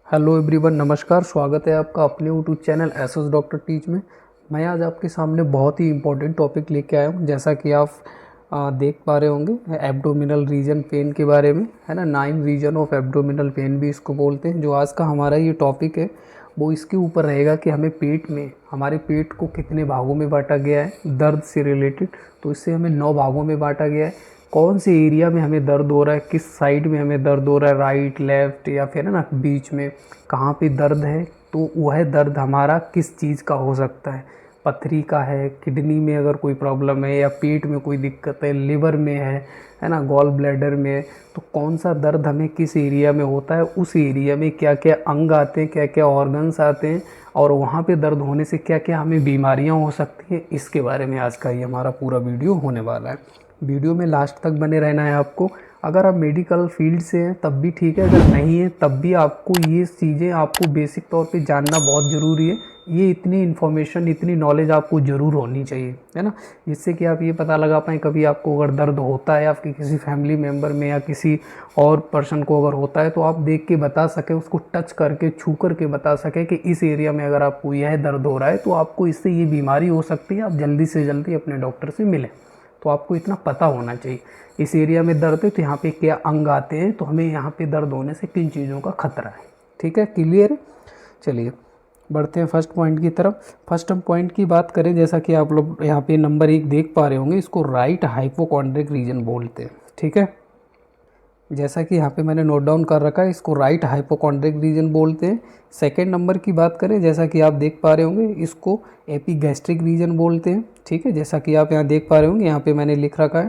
Hello everyone, नमस्कार। स्वागत है आपका अपने YouTube channel SS doctor teach में। मैं आज आपके सामने बहुत ही इम्पोर्टेंट टॉपिक लेके आया हूँ। जैसा कि आप देख पा रहे होंगे, एब्डोमिनल रीजन पेन के बारे में, है ना। 9 रीजन ऑफ एब्डोमिनल पेन भी इसको बोलते हैं। जो आज का हमारा ये टॉपिक है वो इसके ऊपर रहेगा कि हमें पेट में, हमारे पेट को कितने भागों में बांटा गया है दर्द से रिलेटेड। तो इससे हमें 9 भागों में बांटा गया है। कौन से एरिया में हमें दर्द हो रहा है, किस साइड में हमें दर्द हो रहा है, राइट लेफ्ट या फिर है ना बीच में, कहाँ पे दर्द है। तो वह दर्द हमारा किस चीज़ का हो सकता है, पथरी का है, किडनी में अगर कोई प्रॉब्लम है, या पेट में कोई दिक्कत है, लिवर में है ना, गॉल ब्लैडर में है। तो कौन सा दर्द हमें किस एरिया में होता है, उस एरिया में क्या क्या अंग आते हैं, क्या क्या ऑर्गन्स आते हैं, और वहाँ पे दर्द होने से क्या क्या हमें बीमारियाँ हो सकती हैं, इसके बारे में आज का ये हमारा पूरा वीडियो होने वाला है। वीडियो में लास्ट तक बने रहना है आपको। अगर आप मेडिकल फील्ड से हैं तब भी ठीक है, अगर नहीं है तब भी आपको ये चीज़ें आपको बेसिक तौर पे जानना बहुत ज़रूरी है। ये इतनी इन्फॉर्मेशन, इतनी नॉलेज आपको ज़रूर होनी चाहिए, है ना, जिससे कि आप ये पता लगा पाएँ कभी आपको अगर दर्द होता है आपके किसी फैमिली मेम्बर में या किसी और पर्सन को अगर होता है तो आप देख के बता सकें, उसको टच करके, छू करके बता सकें कि इस एरिया में अगर आपको यह दर्द हो रहा है तो आपको इससे ये बीमारी हो सकती है, आप जल्दी से जल्दी अपने डॉक्टर से मिलें। तो आपको इतना पता होना चाहिए इस एरिया में दर्द है तो यहाँ पे क्या अंग आते हैं, तो हमें यहाँ पे दर्द होने से किन चीज़ों का खतरा है। ठीक है, क्लियर है। चलिए बढ़ते हैं फर्स्ट पॉइंट की तरफ। फर्स्ट हम पॉइंट की बात करें, जैसा कि आप लोग यहाँ पे नंबर 1 देख पा रहे होंगे, इसको राइट हाइपोकॉन्ड्रिक रीजन बोलते हैं। ठीक है, जैसा कि यहाँ पे मैंने नोट डाउन कर रखा है, इसको राइट हाइपोकॉन्ड्रिक रीजन बोलते हैं। सेकेंड नंबर की बात करें, जैसा कि आप देख पा रहे होंगे, इसको एपिगैस्ट्रिक रीजन बोलते हैं। ठीक है, जैसा कि आप यहाँ देख पा रहे होंगे, यहाँ पे मैंने लिख रखा है।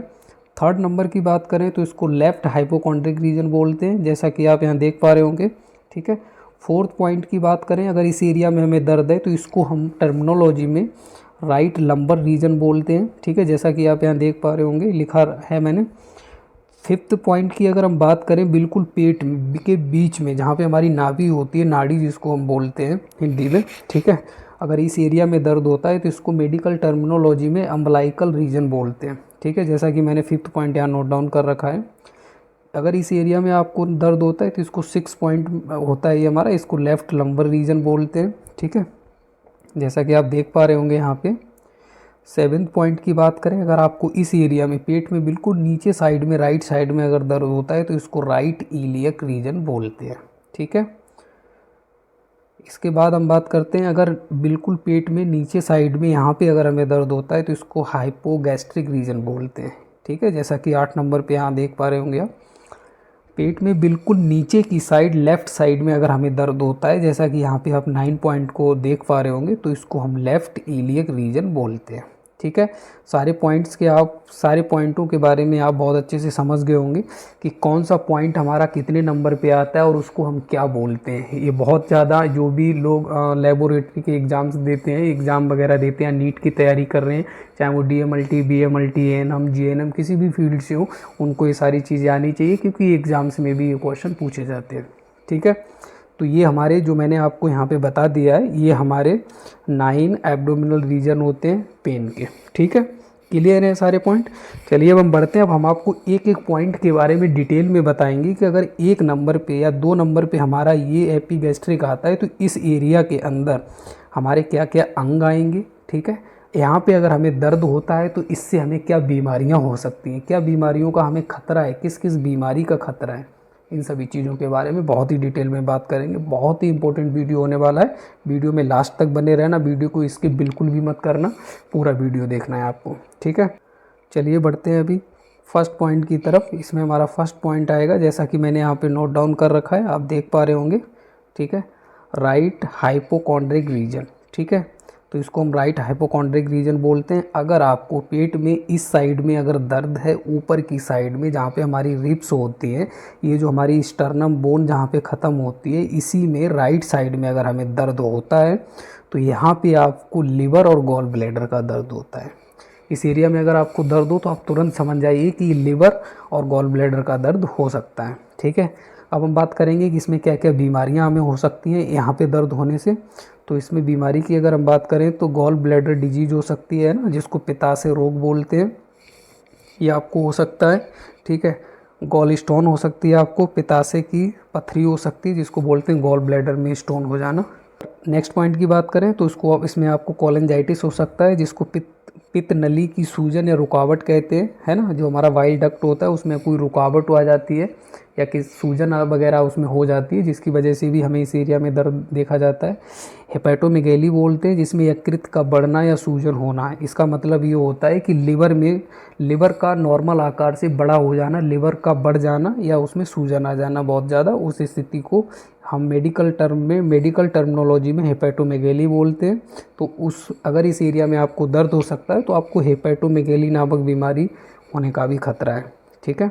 थर्ड नंबर की बात करें तो इसको लेफ्ट हाइपोकॉन्ड्रिक रीजन बोलते हैं, जैसा कि आप यहाँ देख पा रहे होंगे। ठीक है, फोर्थ पॉइंट की बात करें, अगर इस एरिया में हमें दर्द है तो इसको हम टर्मिनोलॉजी में राइट लंबर रीजन बोलते हैं। ठीक है, जैसा कि आप यहाँ देख पा रहे होंगे, लिखा है मैंने। फिफ्थ पॉइंट की अगर हम बात करें, बिल्कुल पेट के बीच में जहाँ पे हमारी नाभि होती है, नाड़ी जिसको हम बोलते हैं हिंदी में। ठीक है, अगर इस एरिया में दर्द होता है तो इसको मेडिकल टर्मिनोलॉजी में अम्बलाइकल रीजन बोलते हैं। ठीक है, जैसा कि मैंने फिफ्थ पॉइंट यहाँ नोट डाउन कर रखा है। अगर इस एरिया में आपको दर्द होता है तो इसको 6 पॉइंट होता है ये हमारा, इसको लेफ्ट लंबर रीजन बोलते हैं। ठीक है, जैसा कि आप देख पा रहे होंगे यहाँ पे। सेवेंथ पॉइंट की बात करें, अगर आपको इस एरिया में पेट में बिल्कुल नीचे साइड में, राइट साइड में अगर दर्द होता है तो इसको राइट इलियक रीजन बोलते हैं। ठीक है, इसके बाद हम बात करते हैं, अगर बिल्कुल पेट में नीचे साइड में यहाँ पे अगर हमें दर्द होता है तो इसको हाइपोगैस्ट्रिक रीजन बोलते हैं। ठीक है, जैसा कि 8 नंबर पे यहाँ देख पा रहे होंगे आप। पेट में बिल्कुल नीचे की साइड, लेफ़्ट साइड में अगर हमें दर्द होता है, जैसा कि यहाँ पे आप 9 पॉइंट को देख पा रहे होंगे, तो इसको हम लेफ़्ट इलियक रीजन बोलते हैं। ठीक है, सारे पॉइंट्स के, आप सारे पॉइंटों के बारे में आप बहुत अच्छे से समझ गए होंगे कि कौन सा पॉइंट हमारा कितने नंबर पे आता है और उसको हम क्या बोलते हैं। ये बहुत ज़्यादा, जो भी लोग लेबोरेटरी के एग्ज़ाम्स देते हैं, एग्ज़ाम वगैरह देते हैं, नीट की तैयारी कर रहे हैं, चाहे वो DMLT, BMLT, ANM, GNM किसी भी फील्ड से हो, उनको ये सारी चीज़ें आनी चाहिए, क्योंकि एग्ज़ाम्स में भी ये क्वेश्चन पूछे जाते हैं। ठीक है, तो ये हमारे, जो मैंने आपको यहाँ पे बता दिया है, ये हमारे 9 एब्डोमिनल रीजन होते हैं पेन के। ठीक है, क्लियर है सारे पॉइंट। चलिए अब हम बढ़ते हैं। अब हम आपको एक एक पॉइंट के बारे में डिटेल में बताएंगे कि अगर 1 नंबर पे या 2 नंबर पे हमारा ये एपिगैस्ट्रिक आता है तो इस एरिया के अंदर हमारे क्या क्या अंग आएंगे। ठीक है, यहाँ पे अगर हमें दर्द होता है तो इससे हमें क्या बीमारियाँ हो सकती हैं, क्या बीमारियों का हमें खतरा है, किस किस बीमारी का खतरा है, इन सभी चीज़ों के बारे में बहुत ही डिटेल में बात करेंगे। बहुत ही इंपॉर्टेंट वीडियो होने वाला है। वीडियो में लास्ट तक बने रहना, वीडियो को स्किप बिल्कुल भी मत करना, पूरा वीडियो देखना है आपको। ठीक है, चलिए बढ़ते हैं अभी फर्स्ट पॉइंट की तरफ। इसमें हमारा फर्स्ट पॉइंट आएगा, जैसा कि मैंने यहाँ पे नोट डाउन कर रखा है, आप देख पा रहे होंगे। ठीक है, राइट हाइपोकॉन्ड्रिक रीजन। ठीक है, तो इसको हम राइट हाइपोकॉन्ड्रिक रीजन बोलते हैं। अगर आपको पेट में इस साइड में अगर दर्द है, ऊपर की साइड में जहाँ पे हमारी रिब्स होती है, ये जो हमारी स्टर्नम बोन जहाँ पे ख़त्म होती है, इसी में राइट साइड में अगर हमें दर्द होता है तो यहाँ पे आपको लिवर और गॉल ब्लैडर का दर्द होता है। इस एरिया में अगर आपको दर्द हो तो आप तुरंत समझ जाइए कि लिवर और गॉल ब्लैडर का दर्द हो सकता है। ठीक है, अब हम बात करेंगे कि इसमें क्या क्या बीमारियां हमें हो सकती हैं यहाँ पे दर्द होने से। तो इसमें बीमारी की अगर हम बात करें तो गॉल ब्लैडर डिजीज हो सकती है ना, जिसको पित्ताशय रोग बोलते हैं, ये आपको हो सकता है। ठीक है, गॉल स्टोन हो सकती है आपको, पित्ताशय की पथरी हो सकती है जिसको बोलते हैं गॉल ब्लैडर में स्टोन हो जाना। नेक्स्ट पॉइंट की बात करें तो इसमें आपको कोलेंजाइटिस हो सकता है जिसको पित्त नली की सूजन या रुकावट कहते हैं, है ना। जो हमारा वाइल डक्ट होता है उसमें कोई रुकावट आ जाती है या कि सूजन वगैरह उसमें हो जाती है, जिसकी वजह से भी हमें इस एरिया में दर्द देखा जाता है। हेपेटोमेगैली बोलते हैं जिसमें यकृत का बढ़ना या सूजन होना है। इसका मतलब ये होता है कि लिवर का नॉर्मल आकार से बड़ा हो जाना, लिवर का बढ़ जाना या उसमें सूजन आ जाना बहुत ज़्यादा, उस स्थिति को हम मेडिकल टर्मिनोलॉजी में हेपेटोमेगैली बोलते हैं। तो अगर इस एरिया में आपको दर्द हो सकता है तो आपको हेपेटोमेगैली नामक बीमारी होने का भी खतरा है, ठीक है।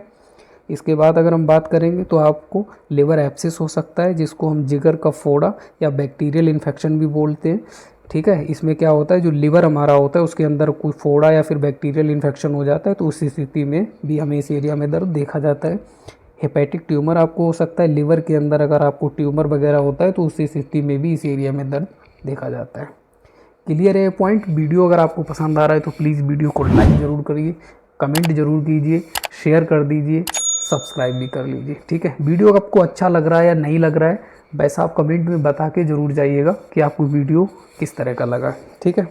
इसके बाद अगर हम बात करेंगे तो आपको लिवर एब्सिस हो सकता है जिसको हम जिगर का फोड़ा या बैक्टीरियल इन्फेक्शन भी बोलते हैं, ठीक है। इसमें क्या होता है, जो लिवर हमारा होता है उसके अंदर कोई फोड़ा या फिर बैक्टीरियल इन्फेक्शन हो जाता है, तो उस स्थिति में भी हमें इस एरिया में दर्द देखा जाता है। हेपेटिक ट्यूमर आपको हो सकता है लिवर के अंदर, अगर आपको ट्यूमर वगैरह होता है तो उस स्थिति में भी इस एरिया में दर्द देखा जाता है। क्लियर है पॉइंट। वीडियो अगर आपको पसंद आ रहा है तो प्लीज़ वीडियो को लाइक ज़रूर करिए, कमेंट ज़रूर कीजिए, शेयर कर दीजिए, सब्सक्राइब भी कर लीजिए, ठीक है। वीडियो आपको अच्छा लग रहा है या नहीं लग रहा है वैसा आप कमेंट में बता के ज़रूर जाइएगा कि आपको वीडियो किस तरह का लगा, ठीक है।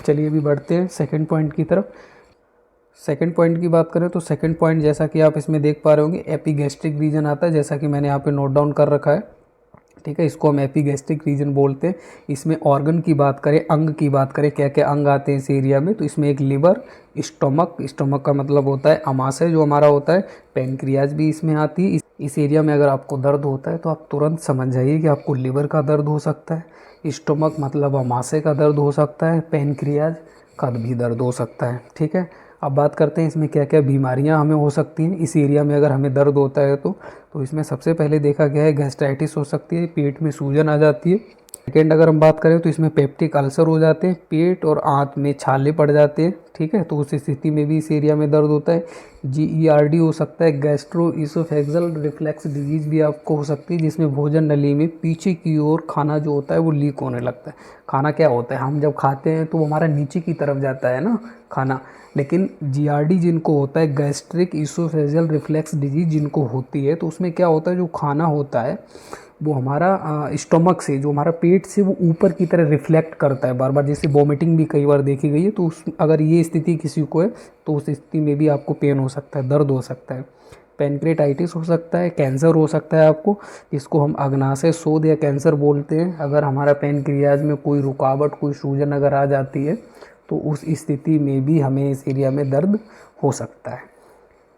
चलिए अभी बढ़ते हैं सेकंड पॉइंट की तरफ। सेकंड पॉइंट की बात करें तो सेकंड पॉइंट जैसा कि आप इसमें देख पा रहे होंगे एपिगैस्ट्रिक रीजन आता है, जैसा कि मैंने यहाँ पे नोट डाउन कर रखा है, ठीक है। इसको हम एपिगैस्ट्रिक रीजन बोलते हैं। इसमें ऑर्गन की बात करें, अंग की बात करें, क्या क्या अंग आते हैं इस एरिया में, तो इसमें एक लिवर, स्टोमक का मतलब होता है अमाशय जो हमारा होता है, पैनक्रियाज भी इसमें आती है। इस एरिया में अगर आपको दर्द होता है तो आप तुरंत समझ जाइए कि आपको लिवर का दर्द हो सकता है, स्टोमक मतलब अमाशय का दर्द हो सकता है, पैनक्रियाज का भी दर्द हो सकता है, ठीक है। अब बात करते हैं इसमें क्या क्या बीमारियां हमें हो सकती हैं इस एरिया में अगर हमें दर्द होता है तो इसमें सबसे पहले देखा गया है गैस्ट्राइटिस हो सकती है, पेट में सूजन आ जाती है। सेकेंड अगर हम बात करें तो इसमें पेप्टिक अल्सर हो जाते हैं, पेट और आंत में छाले पड़ जाते हैं, ठीक है। तो उस स्थिति में भी इस एरिया में दर्द होता है। GERD हो सकता है, गैस्ट्रो इसोफेगल रिफ्लेक्स डिजीज भी आपको हो सकती है, जिसमें भोजन नली में पीछे की ओर खाना जो होता है वो लीक होने लगता है। खाना क्या होता है, हम जब खाते हैं तो वो हमारा नीचे की तरफ जाता है ना खाना, लेकिन GERD जिनको होता है, गैस्ट्रिक इसोफेगल रिफ्लेक्स डिजीज जिनको होती है, तो उसमें क्या होता है, जो खाना होता है वो हमारा स्टोमक से, जो हमारा पेट से वो ऊपर की तरह रिफ्लेक्ट करता है बार बार, जैसे वॉमिटिंग भी कई बार देखी गई है। तो अगर ये स्थिति किसी को है तो उस स्थिति में भी आपको पेन हो सकता है, दर्द हो सकता है। पैनक्रेटाइटिस हो सकता है, कैंसर हो सकता है आपको, जिसको हम अग्नाशय शोथ या कैंसर बोलते हैं। अगर हमारा पैनक्रियाज में कोई रुकावट, कोई सूजन अगर आ जाती है तो उस स्थिति में भी हमें इस एरिया में दर्द हो सकता है।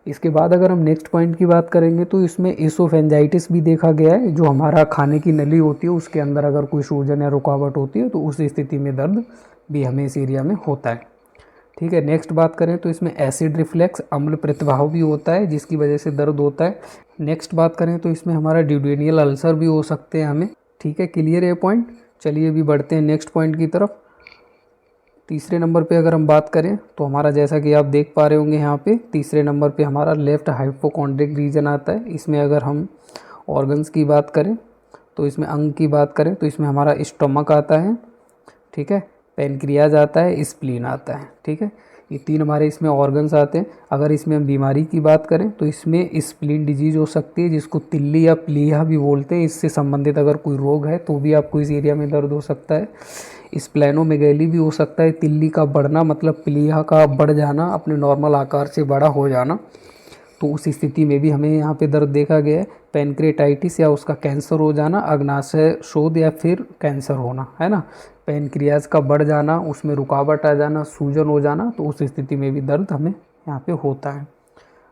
इसके बाद अगर हम नेक्स्ट पॉइंट की बात करेंगे तो इसमें एसोफेंजाइटिस भी देखा गया है, जो हमारा खाने की नली होती है उसके अंदर अगर कोई सूजन या रुकावट होती है तो उस स्थिति में दर्द भी हमें इस एरिया में होता है, ठीक है। नेक्स्ट बात करें तो इसमें एसिड रिफ्लेक्स, अम्ल प्रतिभाव भी होता है जिसकी वजह से दर्द होता है। नेक्स्ट बात करें तो इसमें हमारा ड्यूडेनियल अल्सर भी हो सकते हैं हमें, ठीक है। क्लियर है पॉइंट। चलिए अभी बढ़ते हैं नेक्स्ट पॉइंट की तरफ। तीसरे नंबर पे अगर हम बात करें तो हमारा, जैसा कि आप देख पा रहे होंगे यहाँ पे तीसरे नंबर पे हमारा लेफ्ट हाइपोकॉन्ड्रिक रीजन आता है। इसमें अगर हम ऑर्गन्स की बात करें तो इसमें अंग की बात करें तो इसमें हमारा स्टोमक आता है, ठीक है, पैनक्रियाज आता है, स्प्लीन आता है, ठीक है। ये तीन हमारे इसमें ऑर्गन्स आते हैं। अगर इसमें हम बीमारी की बात करें तो इसमें स्प्लीन डिजीज हो सकती है जिसको तिल्ली या प्लीहा भी बोलते हैं। इससे संबंधित अगर कोई रोग है तो भी आपको इस एरिया में दर्द हो सकता है। स्प्लेनोमेगैली भी हो सकता है, तिल्ली का बढ़ना मतलब प्लीहा का बढ़ जाना, अपने नॉर्मल आकार से बड़ा हो जाना, तो उस स्थिति में भी हमें यहाँ पे दर्द देखा गया है। पैनक्रेटाइटिस या उसका कैंसर हो जाना, अग्नाशय शोथ या फिर कैंसर होना, है ना, पैनक्रियाज का बढ़ जाना, उसमें रुकावट आ जाना, सूजन हो जाना, तो उस स्थिति में भी दर्द हमें यहाँ पे होता है।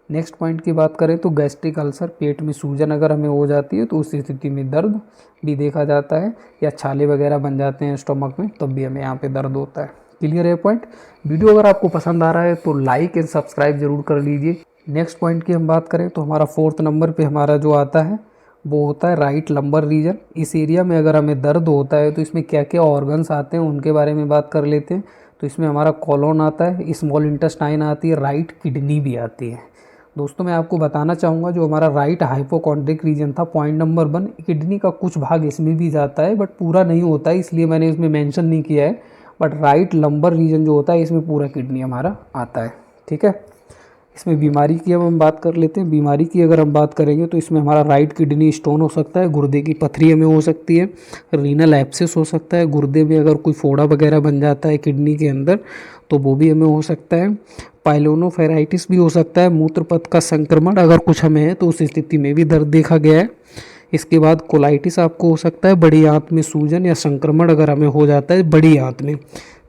नेक्स्ट पॉइंट की बात करें तो गैस्ट्रिक अल्सर, पेट में सूजन अगर हमें हो जाती है तो उस स्थिति में दर्द भी देखा जाता है, या छाले वगैरह बन जाते हैं स्टोमक में तब भी हमें यहाँ पे दर्द होता है। क्लियर है पॉइंट। वीडियो अगर आपको पसंद आ रहा है तो लाइक एंड सब्सक्राइब जरूर कर लीजिए। नेक्स्ट पॉइंट की हम बात करें तो हमारा फोर्थ नंबर पे हमारा जो आता है वो होता है राइट लंबर रीजन। इस एरिया में अगर हमें दर्द होता है तो इसमें क्या क्या ऑर्गन्स आते हैं उनके बारे में बात कर लेते हैं। तो इसमें हमारा कॉलोन आता है, स्मॉल इंटेस्टाइन आती है, राइट किडनी भी आती है। दोस्तों मैं आपको बताना चाहूँगा जो हमारा राइट हाइपोकॉन्ड्रिक रीजन था, पॉइंट नंबर 1, किडनी का कुछ भाग इसमें भी जाता है बट पूरा नहीं होता है, इसलिए मैंने इसमें मेंशन नहीं किया है। बट राइट लंबर रीजन जो होता है इसमें पूरा किडनी हमारा आता है, ठीक है। इसमें बीमारी की अब हम बात कर लेते हैं। बीमारी की अगर हम बात करेंगे तो इसमें हमारा राइट किडनी स्टोन हो सकता है, गुर्दे की पथरी हमें हो सकती है, रीनल एब्सेस हो सकता है, गुर्दे में अगर कोई फोड़ा वगैरह बन जाता है किडनी के अंदर तो वो भी हमें हो सकता है। पाइलोनोफेराइटिस भी हो सकता है, मूत्र पथ का संक्रमण अगर कुछ हमें है तो उस स्थिति में भी दर्द देखा गया है। इसके बाद कोलाइटिस आपको हो सकता है, बड़ी आंत में सूजन या संक्रमण अगर हमें हो जाता है बड़ी आंत में।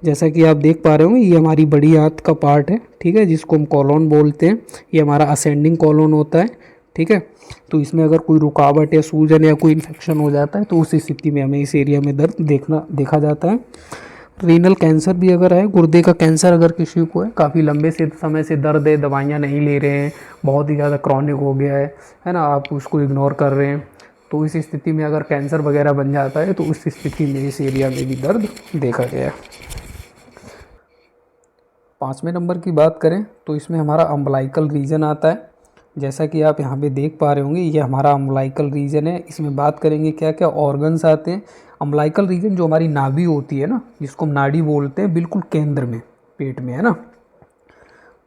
जैसा कि आप देख पा रहे होंगे ये हमारी बड़ी आंत का पार्ट है, ठीक है, जिसको हम कॉलोन बोलते हैं। ये हमारा असेंडिंग कॉलोन होता है, ठीक है। तो इसमें अगर कोई रुकावट या सूजन या कोई इन्फेक्शन हो जाता है तो उस स्थिति में हमें इस एरिया में दर्द देखा जाता है। रीनल कैंसर भी अगर है, गुर्दे का कैंसर अगर किसी को है, काफ़ी लंबे से समय से दर्द है, दवाइयाँ नहीं ले रहे हैं, बहुत ही ज़्यादा क्रॉनिक हो गया है ना, आप उसको इग्नोर कर रहे हैं, तो इस स्थिति में अगर कैंसर वगैरह बन जाता है तो उस स्थिति में इस एरिया में भी दर्द देखा गया है। 5वें नंबर की बात करें तो इसमें हमारा अम्बलाइकल रीजन आता है। जैसा कि आप यहाँ पे देख पा रहे होंगे ये हमारा अम्बलाइकल रीजन है। इसमें बात करेंगे क्या क्या ऑर्गन्स आते हैं। अम्बलाइकल रीजन जो हमारी नाभि होती है ना, जिसको हम नाड़ी बोलते हैं, बिल्कुल केंद्र में पेट में है ना,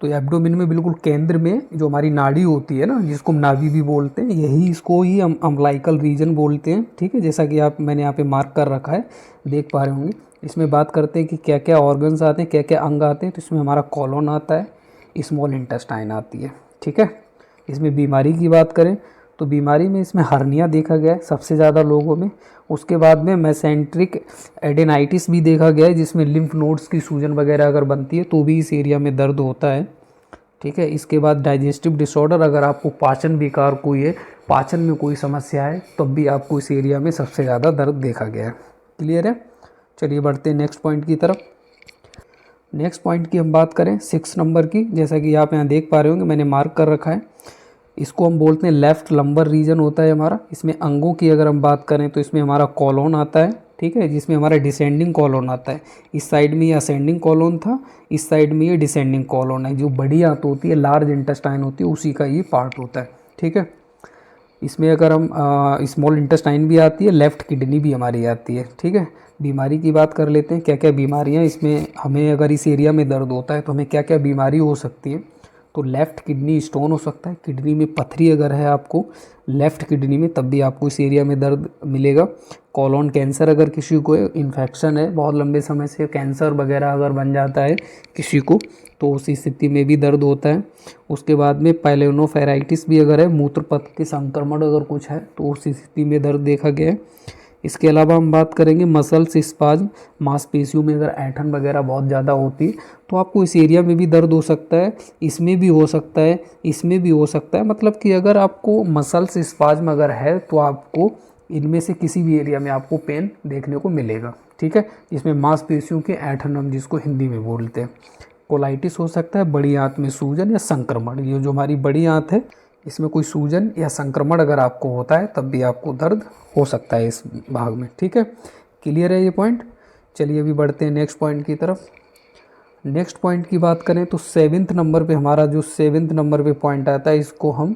तो एब्डोमेन में बिल्कुल केंद्र में जो हमारी नाड़ी होती है ना, जिसको हम नाभि भी बोलते हैं, यही इसको ही हम अम्बलाइकल रीजन बोलते हैं, ठीक है। जैसा कि आप मैंने यहाँ पे मार्क कर रखा है, देख पा रहे होंगे। इसमें बात करते हैं कि क्या क्या ऑर्गन्स आते हैं, क्या क्या अंग आते हैं। तो इसमें हमारा कॉलोन आता है, स्मॉल इंटेस्टाइन आती है, ठीक है। इसमें बीमारी की बात करें तो बीमारी में इसमें हर्निया देखा गया है सबसे ज़्यादा लोगों में। उसके बाद में मेसेंट्रिक एडेनाइटिस भी देखा गया है, जिसमें लिम्फ नोड्स की सूजन वगैरह अगर बनती है तो भी इस एरिया में दर्द होता है, ठीक है। इसके बाद डाइजेस्टिव डिसऑर्डर, अगर आपको पाचन विकार कोई है, पाचन में कोई समस्या है, तब भी आपको इस एरिया में सबसे ज़्यादा दर्द देखा गया है। क्लियर है। चलिए बढ़ते हैं नेक्स्ट पॉइंट की तरफ। नेक्स्ट पॉइंट की हम बात करें 6 नंबर की, जैसा कि आप यहाँ देख पा रहे होंगे मैंने मार्क कर रखा है। इसको हम बोलते हैं लेफ्ट लंबर रीजन होता है हमारा। इसमें अंगों की अगर हम बात करें तो इसमें हमारा कॉलोन आता है, ठीक है, जिसमें हमारा डिसेंडिंग कॉलोन आता है। इस साइड में ये असेंडिंग कॉलोन था, इस साइड में ये डिसेंडिंग कॉलोन है। जो बड़ी आंत होती है, लार्ज इंटेस्टाइन होती है, उसी का ये पार्ट होता है, ठीक है। इसमें अगर हम स्मॉल इंटेस्टाइन भी आती है, लेफ्ट किडनी भी हमारी आती है, ठीक है। बीमारी की बात कर लेते हैं, क्या क्या बीमारियां इसमें हमें अगर इस एरिया में दर्द होता है तो हमें क्या क्या बीमारी हो सकती है। तो लेफ़्ट किडनी स्टोन हो सकता है, किडनी में पथरी अगर है आपको लेफ़्ट किडनी में, तब भी आपको इस एरिया में दर्द मिलेगा। कॉलोन कैंसर अगर किसी को इन्फेक्शन है, बहुत लंबे समय से कैंसर वगैरह अगर बन जाता है किसी को, तो उस स्थिति में भी दर्द होता है। उसके बाद में पाइलोनोफेराइटिस भी अगर है, मूत्र पथ के संक्रमण अगर कुछ है, तो उस स्थिति में दर्द देखा गया है। इसके अलावा हम बात करेंगे मसल्स स्पाज्म, मांसपेशियों में अगर ऐंठन वगैरह बहुत ज़्यादा होती है तो आपको इस एरिया में भी दर्द हो सकता है, इसमें भी हो सकता है, इसमें भी हो सकता है। मतलब कि अगर आपको मसल्स स्पाज्म अगर है तो आपको इनमें से किसी भी एरिया में आपको पेन देखने को मिलेगा, ठीक है। इसमें मांसपेशियों के ऐंठन हम जिसको हिंदी में बोलते हैं। कोलाइटिस हो सकता है, बड़ी आंत में सूजन या संक्रमण। ये जो हमारी बड़ी आंत है, इसमें कोई सूजन या संक्रमण अगर आपको होता है तब भी आपको दर्द हो सकता है इस भाग में, ठीक है। क्लियर है ये पॉइंट। चलिए अभी बढ़ते हैं नेक्स्ट पॉइंट की तरफ। नेक्स्ट पॉइंट की बात करें तो 7वें नंबर पे हमारा जो 7वें नंबर पे पॉइंट आता है, इसको हम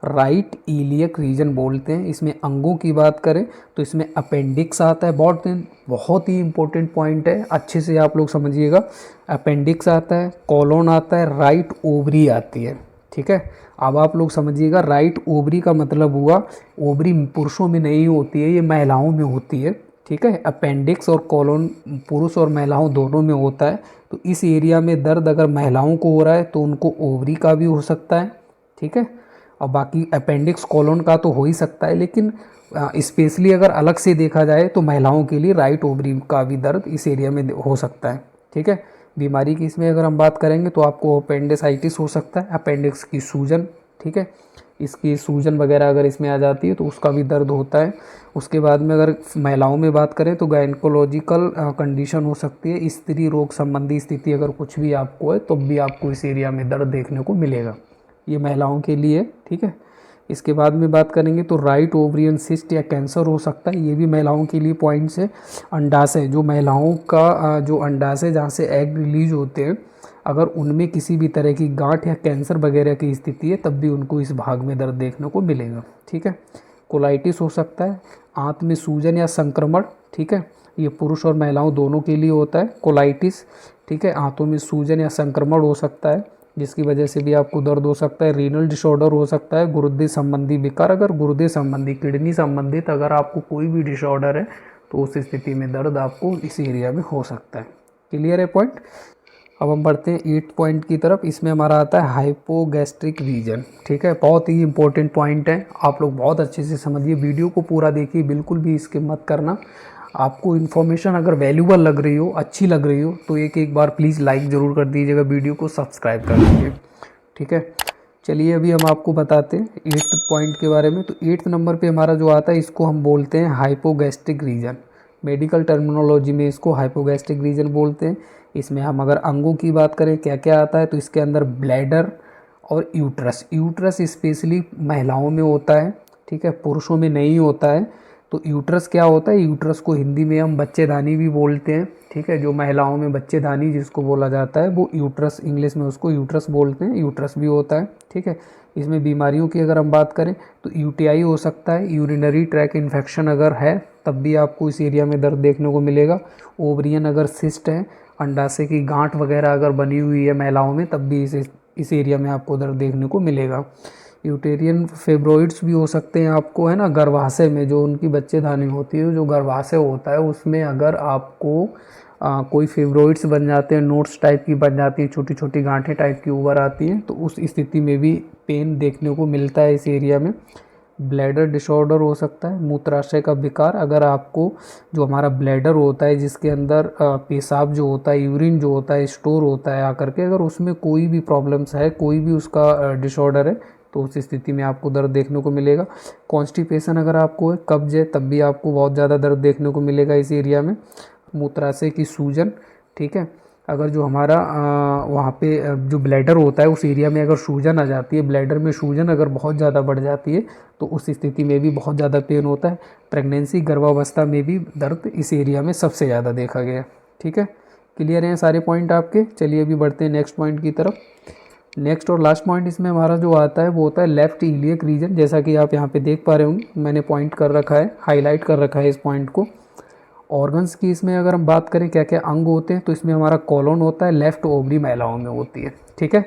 राइट इलियक रीजन बोलते हैं। इसमें अंगों की बात करें तो इसमें अपेंडिक्स आता है, बहुत ही इंपॉर्टेंट पॉइंट है, अच्छे से आप लोग समझिएगा। अपेंडिक्स आता है, कॉलोन आता है, राइट ओवरी आती है, ठीक है। अब आप लोग समझिएगा, राइट ओवरी का मतलब हुआ ओवरी पुरुषों में नहीं होती है, ये महिलाओं में होती है, ठीक है। अपेंडिक्स और कॉलोन पुरुष और महिलाओं दोनों में होता है। तो इस एरिया में दर्द अगर महिलाओं को हो रहा है तो उनको ओवरी का भी हो सकता है, ठीक है। और बाकी अपेंडिक्स कॉलोन का तो हो ही सकता है, लेकिन स्पेशली अगर अलग से देखा जाए तो महिलाओं के लिए राइट ओवरी का भी दर्द इस एरिया में हो सकता है, ठीक है। बीमारी की इसमें अगर हम बात करेंगे तो आपको अपेंडिसाइटिस हो सकता है, अपेंडिक्स की सूजन, ठीक है। इसकी सूजन वगैरह अगर इसमें आ जाती है तो उसका भी दर्द होता है। उसके बाद में अगर महिलाओं में बात करें तो गायनकोलॉजिकल कंडीशन हो सकती है, स्त्री रोग संबंधी स्थिति अगर कुछ भी आपको है तो भी आपको इस एरिया में दर्द देखने को मिलेगा। ये महिलाओं के लिए, ठीक है। इसके बाद में बात करेंगे तो राइट ओवरियन सिस्ट या कैंसर हो सकता है, ये भी महिलाओं के लिए पॉइंट्स है। अंडाशय, जो महिलाओं का जो अंडाशय जहाँ से एग रिलीज होते हैं, अगर उनमें किसी भी तरह की गांठ या कैंसर वगैरह की स्थिति है तब भी उनको इस भाग में दर्द देखने को मिलेगा, ठीक है। कोलाइटिस हो सकता है, आंत में सूजन या संक्रमण, ठीक है। ये पुरुष और महिलाओं दोनों के लिए होता है कोलाइटिस, ठीक है। आंतों में सूजन या संक्रमण हो सकता है। जिसकी वजह से भी आपको दर्द हो सकता है। रीनल डिसऑर्डर हो सकता है, गुर्दे संबंधी विकार, अगर गुर्दे संबंधी किडनी संबंधित अगर आपको कोई भी डिसऑर्डर है तो उस स्थिति में दर्द आपको इस एरिया में हो सकता है। क्लियर है पॉइंट। अब हम बढ़ते हैं 8 पॉइंट की तरफ। इसमें हमारा आता है हाइपोगैस्ट्रिक रीजन। ठीक है, बहुत ही इंपॉर्टेंट पॉइंट है, आप लोग बहुत अच्छे से समझिए, वीडियो को पूरा देखिए, बिल्कुल भी स्किप मत करना। आपको इन्फॉर्मेशन अगर वैल्यूबल लग रही हो, अच्छी लग रही हो तो एक बार प्लीज़ लाइक ज़रूर कर दीजिएगा, वीडियो को सब्सक्राइब कर दीजिए। ठीक है, चलिए अभी हम आपको बताते हैं 8th पॉइंट के बारे में। तो 8th नंबर पे हमारा जो आता है इसको हम बोलते हैं हाइपोगैस्ट्रिक रीजन। मेडिकल टर्मिनोलॉजी में इसको हाइपोगैस्ट्रिक रीजन बोलते हैं। इसमें हम अगर अंगों की बात करें क्या क्या आता है, तो इसके अंदर ब्लैडर और यूट्रस। यूट्रस स्पेशली महिलाओं में होता है, ठीक है, पुरुषों में नहीं होता है। तो यूट्रस क्या होता है, यूट्रस को हिंदी में हम बच्चेदानी भी बोलते हैं। ठीक है, जो महिलाओं में बच्चेदानी जिसको बोला जाता है वो यूट्रस, इंग्लिश में उसको यूट्रस बोलते हैं, यूट्रस भी होता है। ठीक है, इसमें बीमारियों की अगर हम बात करें तो यूटीआई हो सकता है, यूरिनरी ट्रैक इन्फेक्शन अगर है तब भी आपको इस एरिया में दर्द देखने को मिलेगा। ओवरियन अगर सिस्ट है, अंडाशय की गांठ वगैरह अगर बनी हुई है महिलाओं में तब भी इस एरिया में आपको दर्द देखने को मिलेगा। यूटेरियन फेब्रॉइड्स भी हो सकते हैं आपको, है ना, गर्भाशय में जो उनकी बच्चेदानी होती है, जो गर्भाशय होता है उसमें अगर आपको कोई फेब्रॉइड्स बन जाते हैं, नोट्स टाइप की बन जाती है, छोटी छोटी गांठें टाइप की उभर आती हैं, तो उस स्थिति में भी पेन देखने को मिलता है इस एरिया में। ब्लैडर डिसऑर्डर हो सकता है, मूत्राशय का विकार, अगर आपको जो हमारा ब्लैडर होता है जिसके अंदर पेशाब जो होता है, यूरिन जो होता है स्टोर होता है आकर के, अगर उसमें कोई भी प्रॉब्लम्स है, कोई भी उसका डिसऑर्डर है तो उस स्थिति में आपको दर्द देखने को मिलेगा। कॉन्स्टिपेशन अगर आपको है, कब्ज है, तब भी आपको बहुत ज़्यादा दर्द देखने को मिलेगा इस एरिया में। मूत्राशय की सूजन, ठीक है, अगर जो हमारा वहाँ पे जो ब्लैडर होता है उस एरिया में अगर सूजन आ जाती है, ब्लैडर में सूजन अगर बहुत ज़्यादा बढ़ जाती है तो उस स्थिति में भी बहुत ज़्यादा पेन होता है। प्रेगनेंसी, गर्भावस्था में भी दर्द इस एरिया में सबसे ज़्यादा देखा गया। ठीक है, क्लियर हैं सारे पॉइंट आपके। चलिए अभी बढ़ते हैं नेक्स्ट पॉइंट की तरफ। नेक्स्ट और लास्ट पॉइंट इसमें हमारा जो आता है वो होता है लेफ्ट इलियक रीजन। जैसा कि आप यहाँ पे देख पा रहे होंगे, मैंने पॉइंट कर रखा है, हाईलाइट कर रखा है इस पॉइंट को। ऑर्गन्स की इसमें अगर हम बात करें क्या क्या अंग होते हैं, तो इसमें हमारा कॉलोन होता है, लेफ्ट ओवरी महिलाओं में होती है। ठीक है,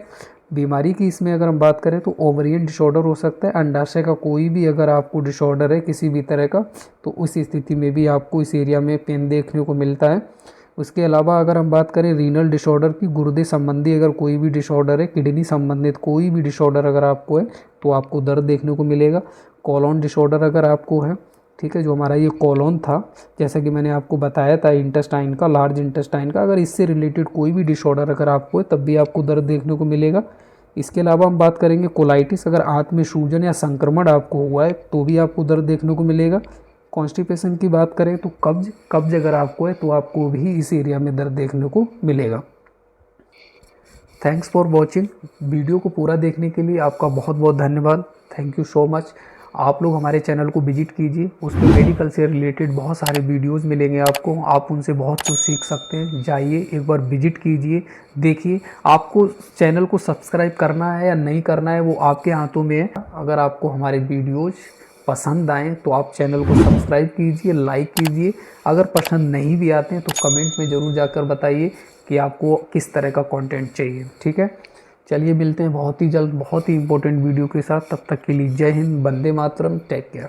बीमारी की इसमें अगर हम बात करें तो ओवरियन डिसऑर्डर हो सकता है, अंडाशय का कोई भी अगर आपको डिसऑर्डर है किसी भी तरह का तो उस स्थिति में भी आपको इस एरिया में पेन देखने को मिलता है। उसके अलावा अगर हम बात करें रीनल डिसऑर्डर की, गुर्दे संबंधी अगर कोई भी डिसऑर्डर है, किडनी संबंधित कोई भी डिसऑर्डर अगर आपको है तो आपको दर्द देखने को मिलेगा। कॉलोन डिसऑर्डर अगर आपको है, ठीक है, जो हमारा ये कॉलोन था जैसा कि मैंने आपको बताया था इंटेस्टाइन का, लार्ज इंटेस्टाइन का, अगर इससे रिलेटेड कोई भी डिसऑर्डर अगर आपको है तब भी आपको दर्द देखने को मिलेगा। इसके अलावा हम बात करेंगे कोलाइटिस, अगर आंत में सूजन या संक्रमण आपको हुआ है तो भी आपको दर्द देखने को मिलेगा। कॉन्स्टिपेशन की बात करें तो कब्ज अगर आपको है तो आपको भी इस एरिया में दर्द देखने को मिलेगा। Thanks for watching. वीडियो को पूरा देखने के लिए आपका बहुत बहुत धन्यवाद। Thank you so much. आप लोग हमारे चैनल को विजिट कीजिए, उसमें मेडिकल से रिलेटेड बहुत सारे वीडियोस मिलेंगे आपको, आप उनसे बहुत कुछ सीख सकते हैं। जाइए एक बार विजिट कीजिए, देखिए। आपको चैनल को सब्सक्राइब करना है या नहीं करना है वो आपके हाथों में है। अगर आपको हमारे वीडियोज़ पसंद आएँ तो आप चैनल को सब्सक्राइब कीजिए, लाइक कीजिए। अगर पसंद नहीं भी आते हैं तो कमेंट में ज़रूर जाकर बताइए कि आपको किस तरह का कंटेंट चाहिए। ठीक है, चलिए मिलते हैं बहुत ही जल्द बहुत ही इंपॉर्टेंट वीडियो के साथ। तब तक के लिए जय हिंद, वंदे मातरम, टेक केयर।